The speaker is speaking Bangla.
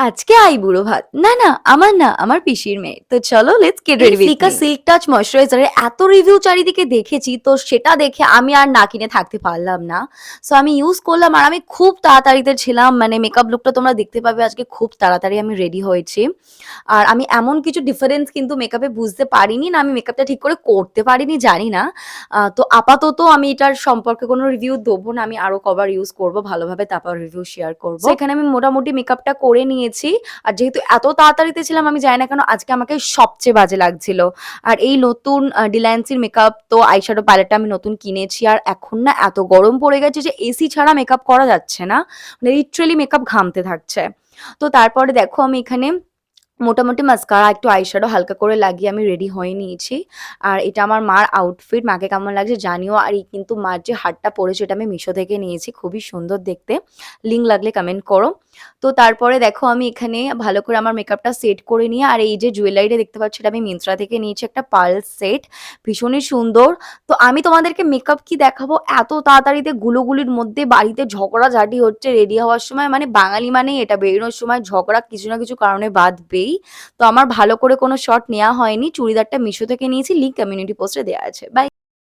আজকে আইবুড়ো ভাত। না, না, আমার না, আমার পিসির মেয়ে। তো চলো let's get ready with Flicka silk touch ময়েশ্চারাইজারের এত রিভিউ চারিদিকে দেখেছি, তো সেটা দেখে আমি আর না কিনে থাকতে পারলাম না। সো আমি ইউজ করলাম আর আমি খুব তাড়াতাড়িতে ছিলাম। মানে মেকআপ লুকটা তোমরা দেখতে পাবে আজকে খুব তাড়াতাড়ি আমি রেডি হয়েছি। আর আমি এমন কিছু ডিফারেন্স কিন্তু মেকআপে বুঝতে পারিনি, না আমি মেকআপটা ঠিক করে করতে পারিনি জানি না। তো আপাতত আমি এটার সম্পর্কে কোনো রিভিউ দেবো না। আমি আরো কবার ইউজ করব ভালোভাবে, তারপর রিভিউ শেয়ার করব। সো এখানে আমি মোটামুটি মেকআপটা করে নিয়েছি। আর যেহেতু এত তাড়াতাড়িতে ছিলাম আমি জানি না কেন আজকে আমাকে সবচেয়ে বাজে লাগছিল। আর এই নতুন ডিল্যান্সির মেকআপ তো আইশ্যাডো প্যালেটটা আমি নতুন কিনেছি। আর এখন না এত গরম পড়ে গেছে যে এসি ছাড়া মেকআপ করা যাচ্ছে না, মানে লিটারেলি মেকআপ ঘামতে থাকছে। তো তারপরে দেখো আমি এখানে মোটামুটি মাস্কারা একটু আইশ্যাডো হালকা করে লাগিয়ে আমি রেডি হয়ে নিয়েছি। আর এটা আমার মার আউটফিট, মাকে কেমন লাগছে জানিও। আর এই কিন্তু মার যে হারটা পরেছে এটা আমি মিশো থেকে নিয়েছি, খুবই সুন্দর দেখতে। লিঙ্ক লাগলে কমেন্ট করো। তো তারপরে দেখো আমি এখানে ভালো করে আমার মেকআপটা সেট করে নিয়ে, আর এই যে জুয়েলারিটা দেখতে পাচ্ছি এটা আমি মিন্ত্রা থেকে নিয়েছি, একটা পার্ল সেট, ভীষণই সুন্দর। তো আমি তোমাদেরকে মেকআপ কি দেখাবো, এত তাড়াতাড়িতে গুলোগুলির মধ্যে বাড়িতে ঝগড়াঝাটি হচ্ছে রেডি হওয়ার সময়। মানে বাঙালি মানেই এটা, বেরোনোর সময় ঝগড়া কিছু না কিছু কারণে বাঁধবেই। তো আমার ভালো করে কোনো শট নেওয়া হয়নি, চুড়িদারটা মিশো থেকে নিয়েছি, লিঙ্ক কমিউনিটি পোস্টে দেওয়া আছে। বাই।